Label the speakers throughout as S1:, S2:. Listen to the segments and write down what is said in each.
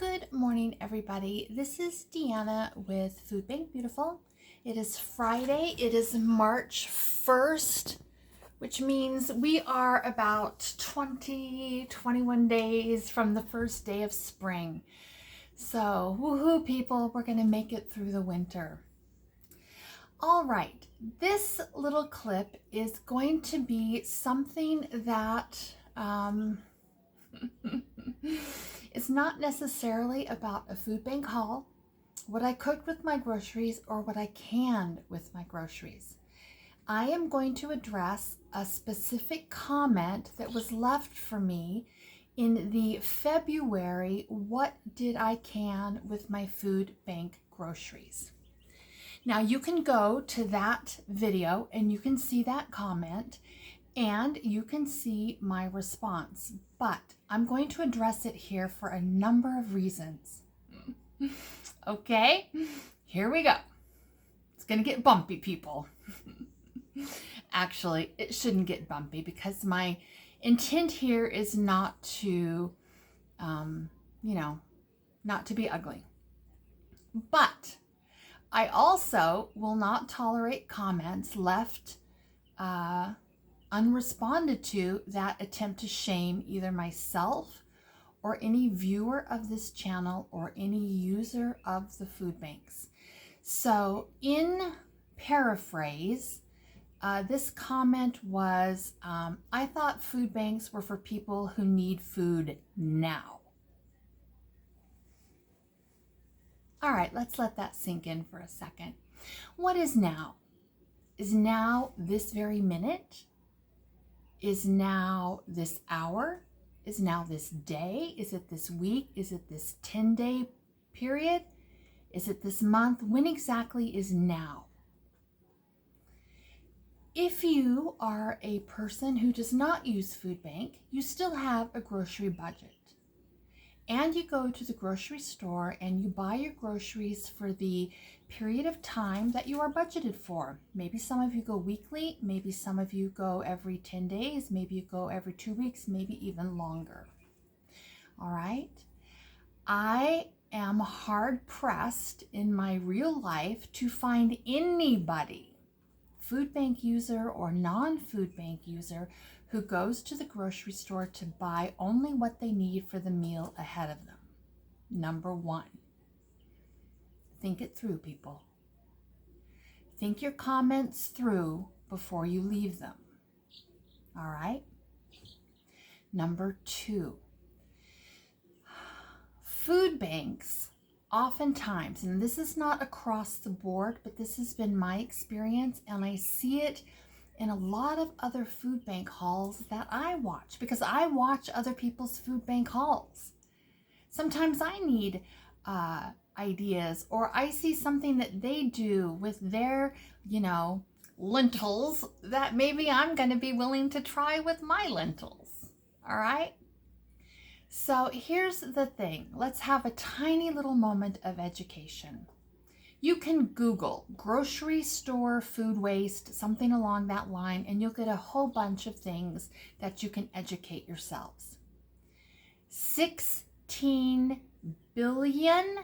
S1: Good morning, everybody. This is Deanna with Food Bank Beautiful. It is Friday. It is March 1st, which means we are about 21 days from the first day of spring. So, woohoo, people, we're going to make it through the winter. All right, this little clip is going to be something that it's not necessarily about a food bank haul, what I cooked with my groceries, or what I canned with my groceries. I am going to address a specific comment that was left for me in the February "What did I can with my food bank groceries?" Now you can go to that video and you can see that comment and you can see my response, but I'm going to address it here for a number of reasons. Okay, here we go. It's gonna get bumpy, people. Actually, it shouldn't get bumpy because my intent here is not to, not to be ugly. But I also will not tolerate comments left unresponded to that attempt to shame either myself or any viewer of this channel or any user of the food banks. So in paraphrase, this comment was, I thought food banks were for people who need food now. All right, let's let that sink in for a second. What is now? Is now this very minute? Is now this hour? Is now this day? Is it this week? Is it this 10-day period? Is it this month? When exactly is now? If you are a person who does not use food bank, you still have a grocery budget. And you go to the grocery store and you buy your groceries for the period of time that you are budgeted for. Maybe some of you go weekly, maybe some of you go every 10 days, maybe you go every 2 weeks, maybe even longer. All right. I am hard pressed in my real life to find anybody, food bank user or non-food bank user, who goes to the grocery store to buy only what they need for the meal ahead of them. Number one, think it through, people. Think your comments through before you leave them. All right? Number two, food banks oftentimes, and this is not across the board, but this has been my experience, and I see it in a lot of other food bank hauls that I watch, because I watch other people's food bank hauls. Sometimes I need ideas, or I see something that they do with their, lentils that maybe I'm going to be willing to try with my lentils. All right? So here's the thing. Let's have a tiny little moment of education. You can Google grocery store food waste, something along that line, and you'll get a whole bunch of things that you can educate yourselves. 16 billion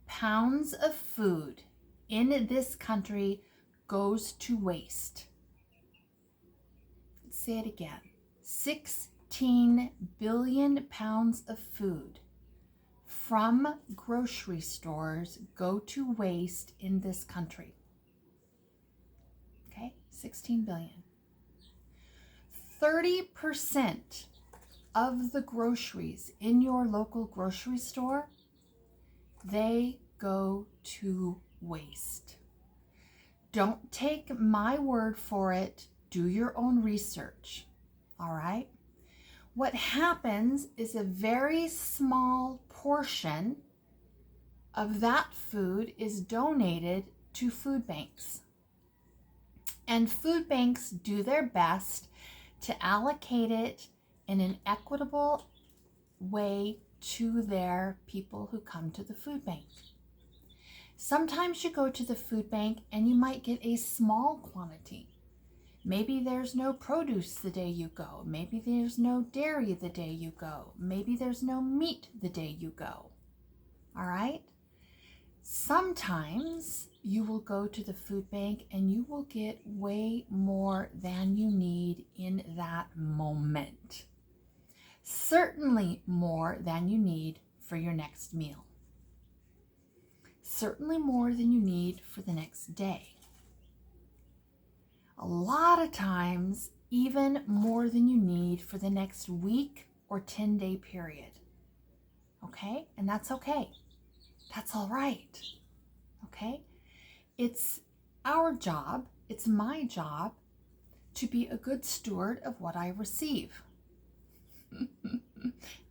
S1: pounds of food in this country goes to waste. Let's say it again. 16 billion pounds of food from grocery stores go to waste in this country. Okay, 16 billion. 30% of the groceries in your local grocery store, they go to waste. Don't take my word for it. Do your own research. All right? What happens is a very small portion of that food is donated to food banks. And food banks do their best to allocate it in an equitable way to their people who come to the food bank. Sometimes you go to the food bank and you might get a small quantity. Maybe there's no produce the day you go. Maybe there's no dairy the day you go. Maybe there's no meat the day you go. All right? Sometimes you will go to the food bank and you will get way more than you need in that moment. Certainly more than you need for your next meal. Certainly more than you need for the next day. A lot of times, even more than you need for the next week or 10-day period. Okay? And that's okay. That's all right. Okay? It's our job, it's my job to be a good steward of what I receive.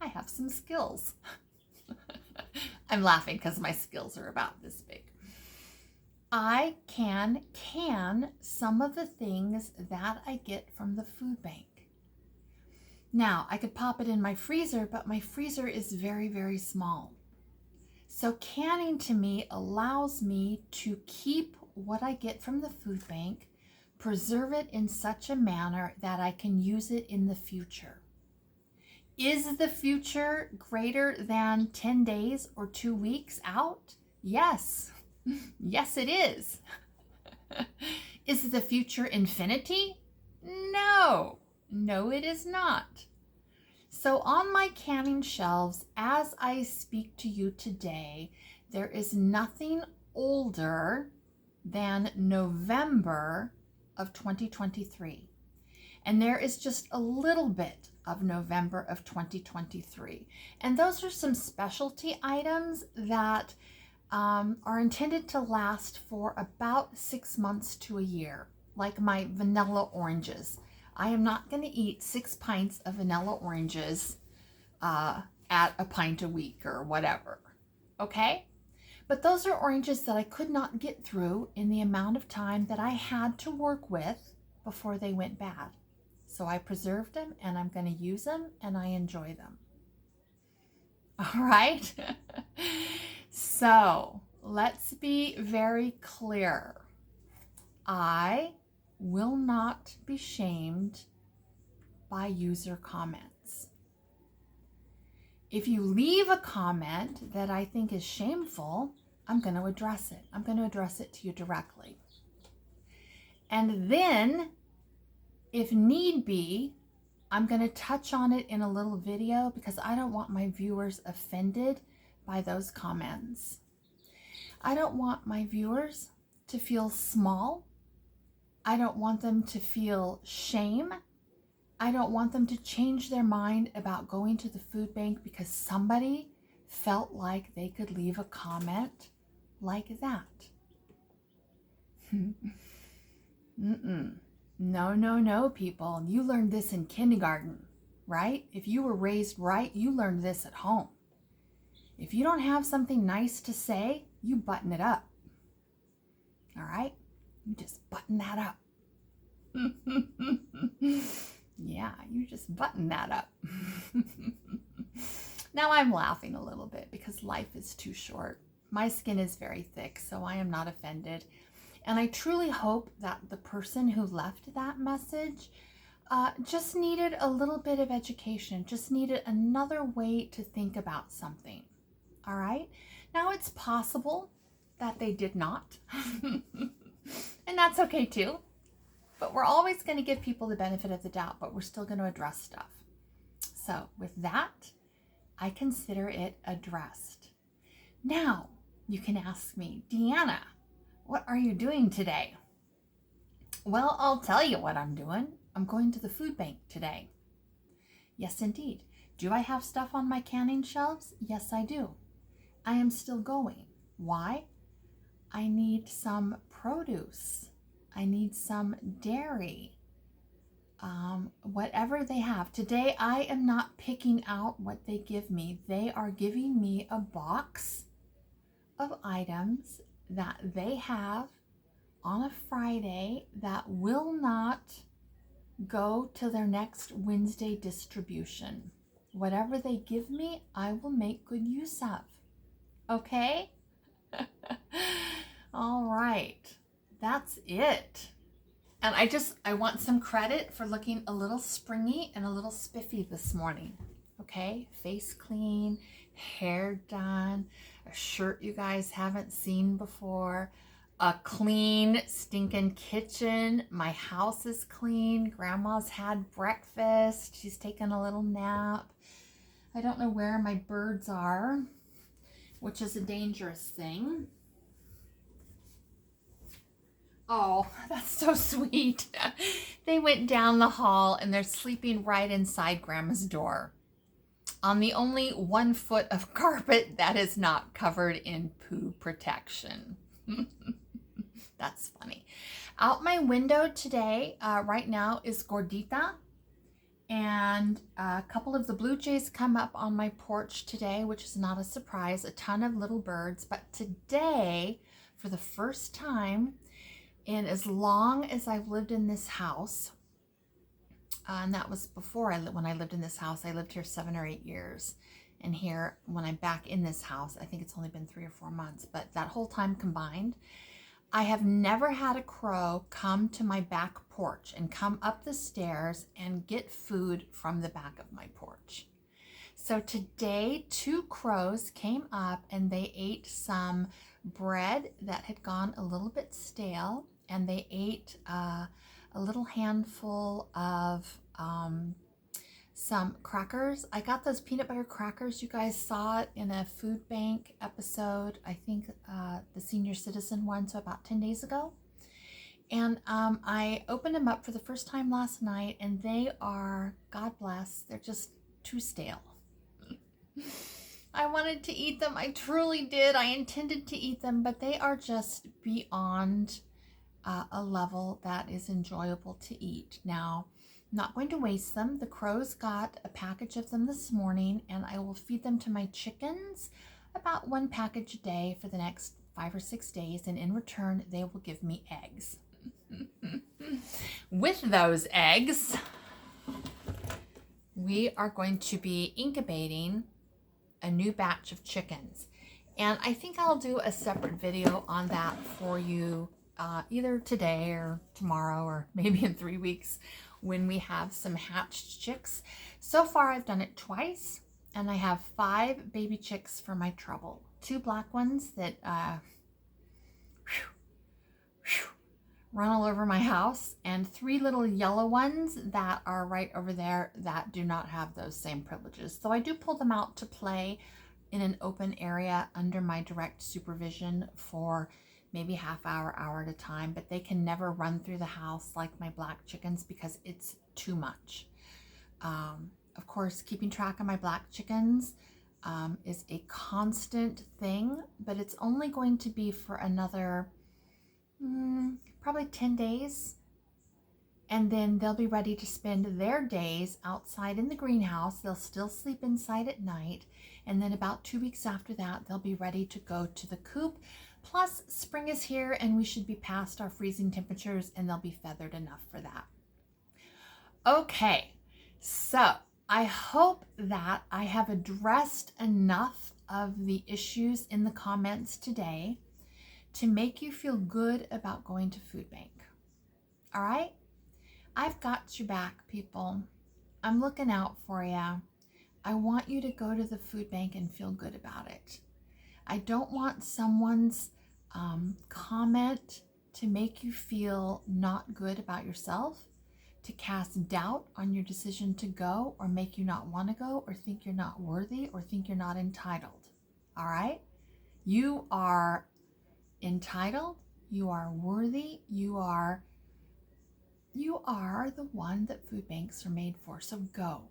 S1: I have some skills. I'm laughing because my skills are about this big. I can some of the things that I get from the food bank. Now, I could pop it in my freezer, but my freezer is very, very small. So canning to me allows me to keep what I get from the food bank, preserve it in such a manner that I can use it in the future. Is the future greater than 10 days or 2 weeks out? Yes. Yes, it is. Is the future infinity? No. No, it is not. So on my canning shelves, as I speak to you today, there is nothing older than November of 2023. And there is just a little bit of November of 2023. And those are some specialty items that are intended to last for about 6 months to a year, like my vanilla oranges. I am not going to eat 6 pints of vanilla oranges at a pint a week or whatever, okay? But those are oranges that I could not get through in the amount of time that I had to work with before they went bad. So I preserved them and I'm going to use them and I enjoy them. All right? So let's be very clear. I will not be shamed by user comments. If you leave a comment that I think is shameful, I'm going to address it. I'm going to address it to you directly. And then, if need be, I'm going to touch on it in a little video because I don't want my viewers offended by those comments. I don't want my viewers to feel small. I don't want them to feel shame. I don't want them to change their mind about going to the food bank because somebody felt like they could leave a comment like that. No, no, no, people. You learned this in kindergarten, right? If you were raised right, you learned this at home. If you don't have something nice to say, you button it up. All right? You just button that up. Yeah, you just button that up. Now I'm laughing a little bit because life is too short. My skin is very thick, so I am not offended. And I truly hope that the person who left that message just needed a little bit of education, just needed another way to think about something. All right? Now it's possible that they did not. And that's okay too. But we're always going to give people the benefit of the doubt, but we're still going to address stuff. So with that, I consider it addressed. Now, you can ask me, Deanna, what are you doing today? Well, I'll tell you what I'm doing. I'm going to the food bank today. Yes, indeed. Do I have stuff on my canning shelves? Yes, I do. I am still going. Why? I need some produce. I need some dairy. Whatever they have. Today, I am not picking out what they give me. They are giving me a box of items that they have on a Friday that will not go to their next Wednesday distribution. Whatever they give me, I will make good use of. Okay? All right. That's it. And I want some credit for looking a little springy and a little spiffy this morning. Okay? Face clean, hair done. a shirt you guys haven't seen before, a clean, stinking kitchen. My house is clean. Grandma's had breakfast. She's taken a little nap. I don't know where my birds are, which is a dangerous thing. Oh, that's so sweet. They went down the hall and they're sleeping right inside Grandma's door on the only 1 foot of carpet that is not covered in poo protection. That's funny. Out my window today, right now, is Gordita. And a couple of the blue jays come up on my porch today, which is not a surprise. A ton of little birds. But today, for the first time in as long as I've lived in this house, and that was before when I lived in this house. I lived here 7 or 8 years. And here, when I'm back in this house, I think it's only been 3 or 4 months. But that whole time combined, I have never had a crow come to my back porch and come up the stairs and get food from the back of my porch. So today, 2 crows came up and they ate some bread that had gone a little bit stale, and they ate a little handful of some crackers. I got those peanut butter crackers. You guys saw it in a food bank episode, I think the senior citizen one, so about 10 days ago. And I opened them up for the first time last night, and they are, God bless, they're just too stale. I wanted to eat them. I truly did. I intended to eat them, but they are just beyond a level that is enjoyable to eat. Now, I'm not going to waste them. The crows got a package of them this morning, and I will feed them to my chickens, about 1 package a day for the next 5 or 6 days, and in return, they will give me eggs. With those eggs, we are going to be incubating a new batch of chickens. And I think I'll do a separate video on that for you either today or tomorrow or maybe in 3 weeks when we have some hatched chicks. So far I've done it twice, and I have 5 baby chicks for my trouble. 2 black ones that run all over my house, and 3 little yellow ones that are right over there that do not have those same privileges. So I do pull them out to play in an open area under my direct supervision for maybe half hour at a time, but they can never run through the house like my black chickens because it's too much. Of course, keeping track of my black chickens is a constant thing, but it's only going to be for another probably 10 days. And then they'll be ready to spend their days outside in the greenhouse. They'll still sleep inside at night. And then about 2 weeks after that, they'll be ready to go to the coop. Plus, spring is here and we should be past our freezing temperatures, and they'll be feathered enough for that. Okay, so I hope that I have addressed enough of the issues in the comments today to make you feel good about going to food bank. All right? I've got your back, people. I'm looking out for you. I want you to go to the food bank and feel good about it. I don't want someone's comment to make you feel not good about yourself, to cast doubt on your decision to go, or make you not want to go, or think you're not worthy, or think you're not entitled. All right? You are entitled. You are worthy. You are the one that food banks are made for. So go.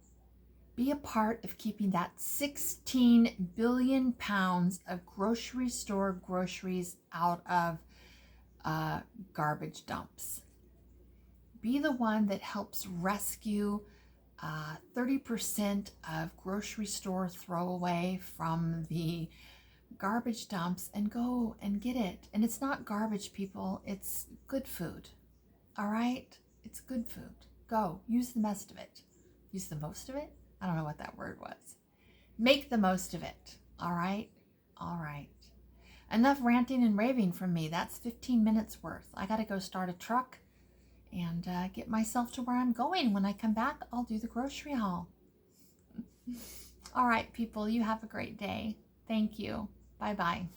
S1: Be a part of keeping that 16 billion pounds of grocery store groceries out of garbage dumps. Be the one that helps rescue 30% of grocery store throwaway from the garbage dumps, and go and get it. And it's not garbage, people. It's good food. All right? It's good food. Go. Use the most of it. Use the most of it? I don't know what that word was. Make the most of it. All right? All right. Enough ranting and raving from me. That's 15 minutes worth. I got to go start a truck and get myself to where I'm going. When I come back, I'll do the grocery haul. All right, people. You have a great day. Thank you. Bye-bye.